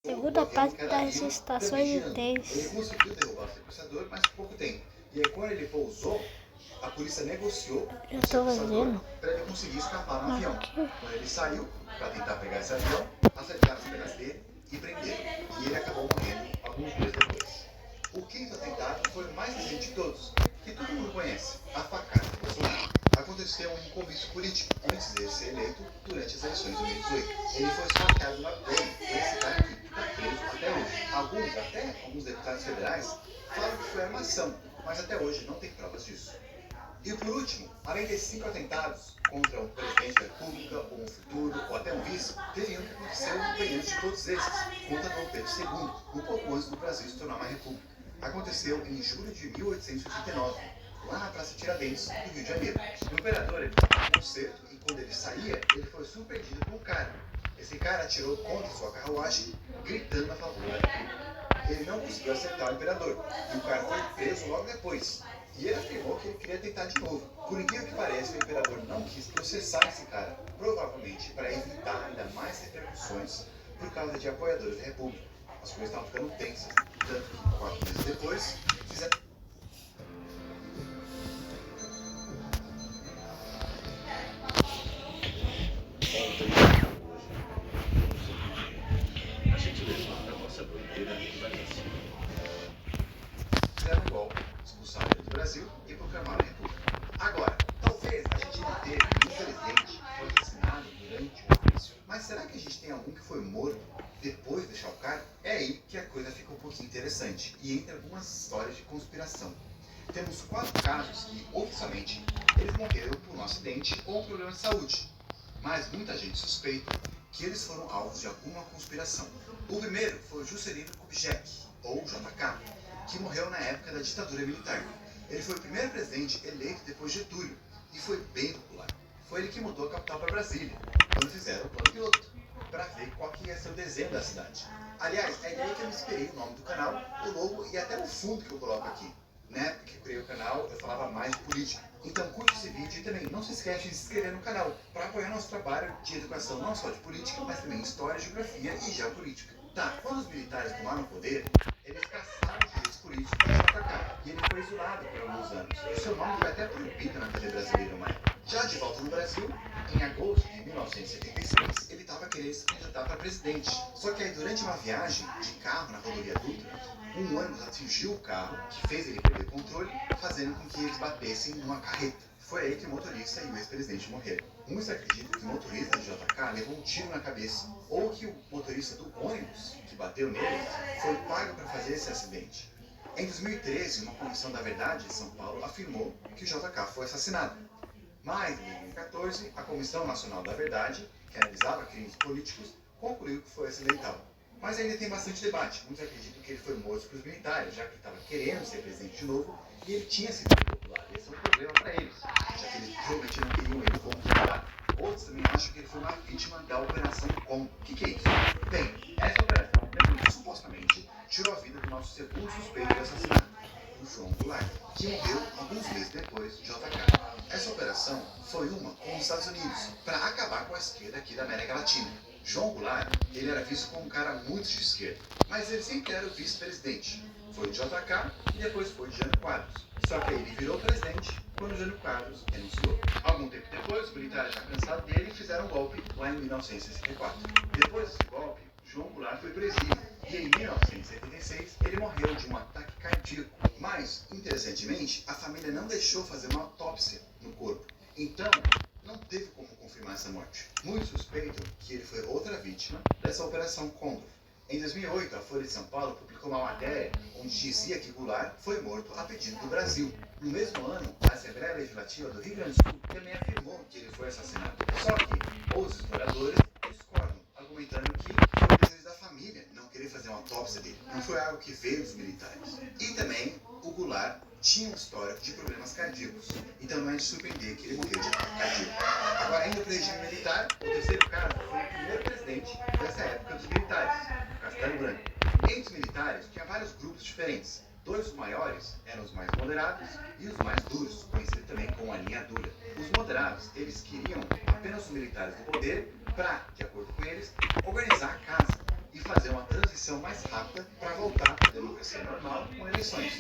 Segunda parte das estações de trens. Ele conseguiu derrubar o sequestrador, mas por pouco tempo. E aí, quando ele pousou, a polícia negociou com o sequestrador para ele conseguir escapar no avião. Quando ele saiu para tentar pegar esse avião, acertaram as pernas dele e prenderam. E ele acabou morrendo alguns meses depois. O quinto atentado foi o mais recente de todos, que todo mundo conhece, a facada de Bolsonaro. Aconteceu em um comício político antes de ser eleito durante as eleições de 2018. Ele foi esfaqueado na pele por esse cara aqui, que está preso até hoje. Alguns deputados federais falam que foi armação, mas até hoje não tem provas disso. E por último, além desses 5 atentados contra um presidente da República, ou um futuro, ou até um vice, teve um que aconteceu bem antes de todos esses, contra Dom Pedro II, um pouco antes do Brasil se tornar uma república. Aconteceu em julho de 1889, lá na Praça Tiradentes, no Rio de Janeiro. O imperador estava em concerto e quando ele saía, ele foi surpreendido por um cara. Esse cara atirou contra sua carruagem, gritando a favor da República. Ele não conseguiu acertar o imperador, e o cara foi preso logo depois. E ele afirmou que ele queria tentar de novo. Por incrível que pareça, o imperador não quis processar esse cara, provavelmente para evitar ainda mais repercussões por causa de apoiadores da República. As coisas estavam ficando tensas, tanto que 4 meses depois, fizeram... A gente levanta a nossa bandeira e vai assim. Fizeram um golpe, expulsaram ele do Brasil e proclamaram a República. Agora, talvez a gente não teve, infelizmente, foi assassinado durante o comício. Mas será que a gente tem algum que foi morto depois de deixar o cargo? É aí que a coisa fica um pouquinho interessante e entra algumas histórias de conspiração. Temos 4 casos que, oficialmente, eles morreram por um acidente ou um problema de saúde. Mas muita gente suspeita que eles foram alvos de alguma conspiração. O primeiro foi o Juscelino Kubitschek, ou JK, que morreu na época da ditadura militar. Ele foi o primeiro presidente eleito depois de Getúlio e foi bem popular. Foi ele que mudou a capital para Brasília, quando fizeram o plano piloto, para ver qual que ia ser o desenho da cidade. Aliás, a ideia é que eu inspirei o nome do canal, o logo e até o fundo que eu coloco aqui. Na época que eu criei o canal, eu falava mais de política. Então curte esse vídeo e também não se esquece de se inscrever no canal para apoiar nosso trabalho de educação não só de política, mas também história, geografia e geopolítica. Tá, quando os militares tomaram o poder, eles caçaram os direitos políticos para JK e ele foi isolado por alguns anos. O seu nome foi até proibido na TV brasileira uma época. Já de volta no Brasil, em agosto de 1976, ele estava querendo se candidatar para presidente. Só que aí durante uma viagem de carro na rodovia Dutra, um ônibus atingiu o carro, que fez ele perder o controle, fazendo com que eles batessem numa carreta. Foi aí que o motorista e o ex-presidente morreram. Muitos acreditam que o motorista de JK levou um tiro na cabeça, ou que o motorista do ônibus, que bateu nele, foi pago para fazer esse acidente. Em 2013, uma comissão da verdade de São Paulo afirmou que o JK foi assassinado. Mas, em 2014, a Comissão Nacional da Verdade, que analisava crimes políticos, concluiu que foi acidental. Mas ainda tem bastante debate. Muitos acreditam que ele foi morto pelos militares, já que ele estava querendo ser presidente de novo, e ele tinha sido popular. Esse é um problema para eles, já que eles realmente não queriam ele como candidato. Outros também acham que ele foi uma vítima da Operação Com. O que é isso? Bem, essa operação, supostamente, tirou a vida do nosso segundo suspeito de assassinato, o João Goulart, que morreu alguns meses depois de JK. Essa operação foi uma com os Estados Unidos, para acabar com a esquerda aqui da América Latina. João Goulart, ele era visto como um cara muito de esquerda, mas ele sempre era o vice-presidente. Foi o JK e depois foi o Jânio Quadros. Só que ele virou presidente quando o Jânio Quadros renunciou. Algum tempo depois, os militares já cansados dele fizeram um golpe lá em 1964. Depois desse golpe, João Goulart foi preso e em 1976 ele morreu de um ataque cardíaco. Mas, interessantemente, a família não deixou fazer uma autópsia no corpo. Então, não teve como confirmar essa morte. Muitos suspeitam que ele foi outra vítima dessa Operação Condor. Em 2008, a Folha de São Paulo publicou uma matéria onde dizia que Goulart foi morto a pedido do Brasil. No mesmo ano, a Assembleia Legislativa do Rio Grande do Sul também afirmou que ele foi assassinado. Só que os historiadores discordam, argumentando que foi o desejo da família não querer fazer uma autópsia dele. Não foi algo que veio dos militares. E também, o Goulart tinha um histórico de problemas cardíacos. Então não é de surpreender que ele morreu de ataque cardíaco. Agora, indo para o regime militar, o terceiro caso foi o primeiro presidente dessa época dos militares, Castelo Branco. Entre os militares, tinha vários grupos diferentes. 2 dos maiores eram os mais moderados e os mais duros, conhecidos também como a linha dura. Os moderados, eles queriam apenas os militares do poder para, de acordo com eles, organizar a casa e fazer uma transição mais rápida para voltar à democracia normal com eleições.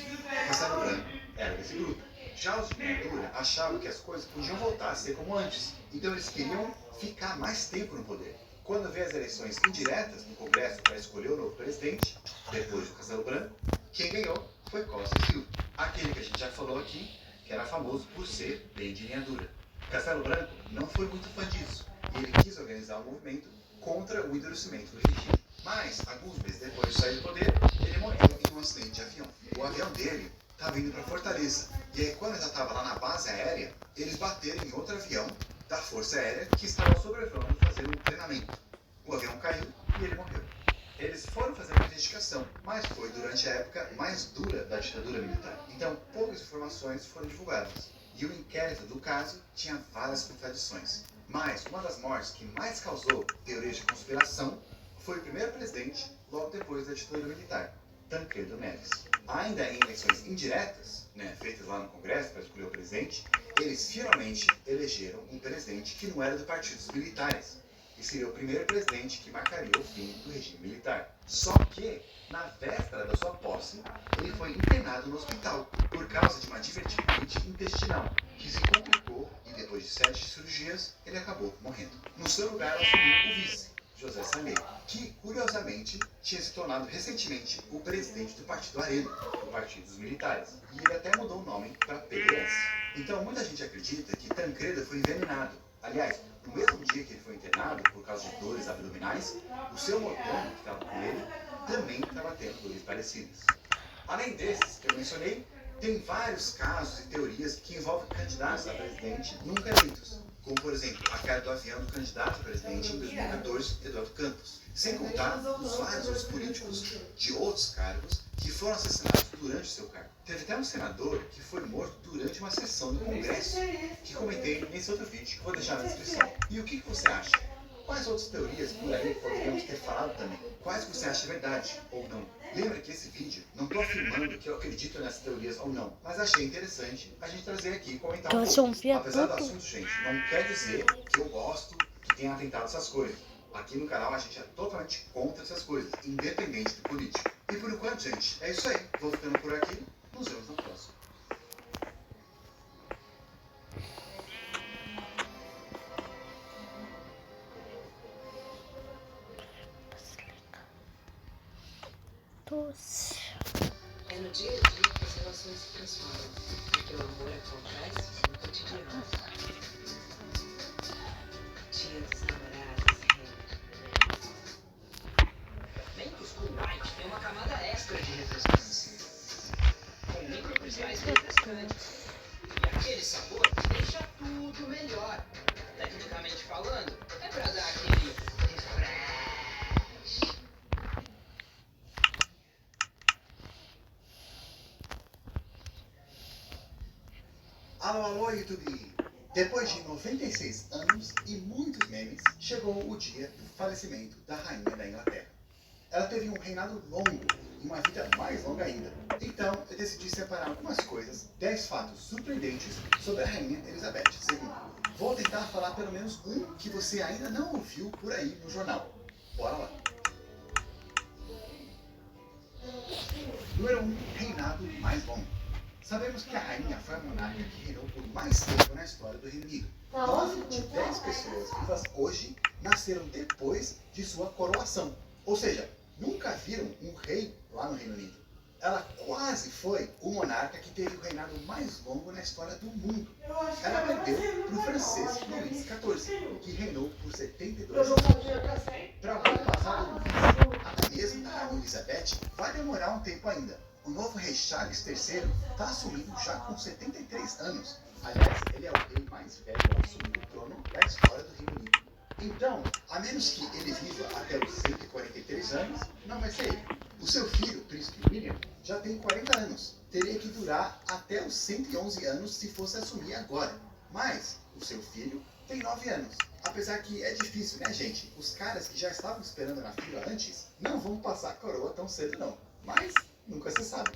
Castelo Branco era desse grupo. Já os de Meia achavam que as coisas podiam voltar a ser como antes, então eles queriam ficar mais tempo no poder. Quando veio as eleições indiretas no Congresso para escolher o novo presidente, depois do Castelo Branco, quem ganhou foi Costa e Silva, aquele que a gente já falou aqui, que era famoso por ser bem de linha dura. Castelo Branco não foi muito fã disso, e ele quis organizar um movimento contra o endurecimento do regime. Mas, alguns meses depois de sair do poder, ele morreu em um acidente de avião. O avião dele estava indo para Fortaleza, e aí quando ele já estava lá na base aérea, eles bateram em outro avião da Força Aérea que estava sobrevoando fazendo um treinamento. O avião caiu e ele morreu. Eles foram fazer uma investigação, mas foi durante a época mais dura da ditadura militar. Então, poucas informações foram divulgadas. E o inquérito do caso tinha várias contradições. Mas uma das mortes que mais causou teorias de conspiração foi o primeiro presidente logo depois da ditadura militar, Tancredo Neves. Ainda em eleições indiretas, feitas lá no Congresso para escolher o presidente, eles finalmente elegeram um presidente que não era do partido dos militares, e seria o primeiro presidente que marcaria o fim do regime militar. Só que, na véspera da sua posse, ele foi internado no hospital por causa de uma diverticulite intestinal, que se complicou e depois de 7 cirurgias, ele acabou morrendo. No seu lugar, assumiu o vice, José Sarney, que, curiosamente, tinha se tornado recentemente o presidente do Partido Arena, o Partido dos Militares, e ele até mudou o nome para PDS. Então, muita gente acredita que Tancredo foi envenenado. Aliás, no mesmo dia que ele foi internado por causa de dores abdominais, o seu mordomo, que estava com ele, também estava tendo dores parecidas. Além desses que eu mencionei, tem vários casos e teorias que envolvem candidatos a presidente nunca eleitos, como, por exemplo, a queda do avião do candidato a presidente em 2014, Eduardo Campos, sem contar os vários outros políticos de outros cargos que foram assassinados durante o seu cargo. Teve até um senador que foi morto durante uma sessão do Congresso, que comentei nesse outro vídeo que vou deixar na descrição. E o que você acha? Quais outras teorias por aí poderíamos ter falado também? Quais você acha verdade ou não? Lembra que esse vídeo, não estou afirmando que eu acredito nessas teorias ou não, mas achei interessante a gente trazer aqui e comentar um pouco. Apesar do assunto, gente, não quer dizer que eu gosto que tenha atentado essas coisas. Aqui no canal a gente é totalmente contra essas coisas, independente do político. E por enquanto, gente, é isso aí. Vou ficando por aqui. Nos vemos na próxima. É no dia a dia que as relações se transformam, porque o amor acontece no cotidiano. Dia dos namorados, Mentos Cool White tem uma camada extra de refrescância, com microcristais refrescantes. E aquele sabor que deixa tudo melhor. Tecnicamente falando, é pra dar aquele refresh. Alô, alô, YouTube! Depois de 96 anos e muitos memes, chegou o dia do falecimento da Rainha da Inglaterra. Ela teve um reinado longo e uma vida mais longa ainda. Então, eu decidi separar algumas coisas, 10 fatos surpreendentes sobre a Rainha Elizabeth II. Vou tentar falar pelo menos um que você ainda não ouviu por aí no jornal. Bora lá! Número 1. Reinado mais longo. Sabemos que a rainha foi a monarca que reinou por mais tempo na história do Reino Unido. 9 de 10 pessoas vivas hoje nasceram depois de sua coroação. Ou seja, nunca viram um rei lá no Reino Unido. Ela quase foi o monarca que teve o reinado mais longo na história do mundo. Ela perdeu para o francês Luís XIV, que reinou por 72 anos. Para alguém passar do Luís, até mesmo a rainha Elizabeth, vai demorar um tempo ainda. O novo rei Charles III está assumindo já com 73 anos. Aliás, ele é o rei mais velho a assumir o trono da história do Reino Unido. Então, a menos que ele viva até os 143 anos, não vai ser ele. O seu filho, o príncipe William, já tem 40 anos. Teria que durar até os 111 anos se fosse assumir agora. Mas o seu filho tem 9 anos. Apesar que é difícil, né, gente? Os caras que já estavam esperando na fila antes não vão passar a coroa tão cedo, não. Mas nunca se sabe.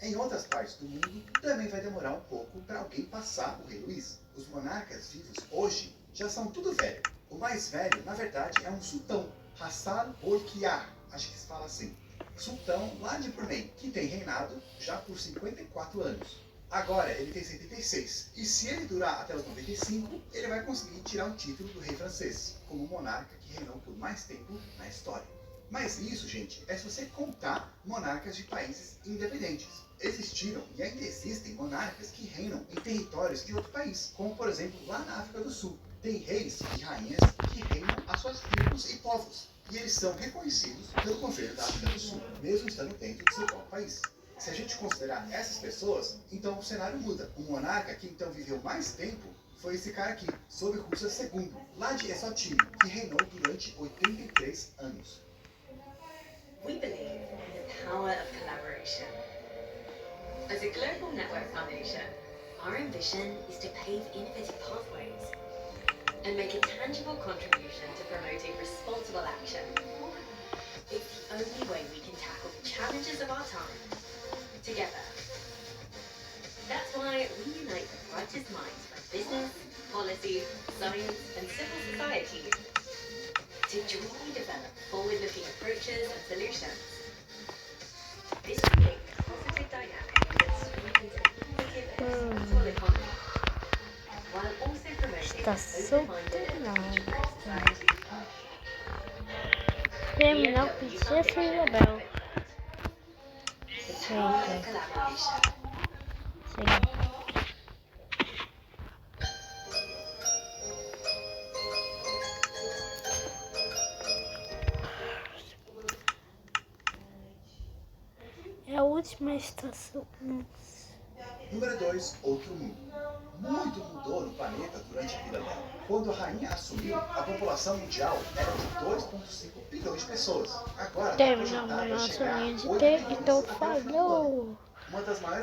Em outras partes do mundo, também vai demorar um pouco para alguém passar o rei Luís. Os monarcas vivos hoje já são tudo velho. O mais velho, na verdade, é um sultão, Hassan Bolkiah. acho que se fala assim, sultão lá de Brunei, que tem reinado já por 54 anos. Agora ele tem 76, e se ele durar até os 95, ele vai conseguir tirar o título do rei francês, como monarca que reinou por mais tempo na história. Mas isso, gente, é se você contar monarcas de países independentes. Existiram e ainda existem monarcas que reinam em territórios de outro país, como por exemplo lá na África do Sul. Tem reis e rainhas que reinam as suas tribos e povos, e eles são reconhecidos pelo governo da África do Sul, mesmo estando dentro do seu próprio país. Se a gente considerar essas pessoas, então o cenário muda. O monarca que então viveu mais tempo foi esse cara aqui, sob Russas II, lá de Eswatini, que reinou durante 83 anos. We believe in the power of collaboration. As a global network foundation, our ambition is to pave innovative pathways and make a tangible contribution to promoting responsible action. It's the only way we can tackle the challenges of our time together. That's why we unite the brightest minds from business, policy, science, and civil society to jointly develop forward-looking approaches and solutions. This creates a positive dynamic that strengthens an innovative and responsible economy, while also promoting Está an open-minded and future-proof society. Terminal Princesa Isabel. The power of collaboration. Sim. É a última estação. Número 2, outro mundo. Muito mudou no planeta durante a vida dela. Quando a rainha assumiu, a população mundial era de 2,5 bilhões de pessoas. Agora está Terminamos projetada a nossa chegar linha a de 8 T, bilhões então até o fim do ano. falhou. Uma das maiores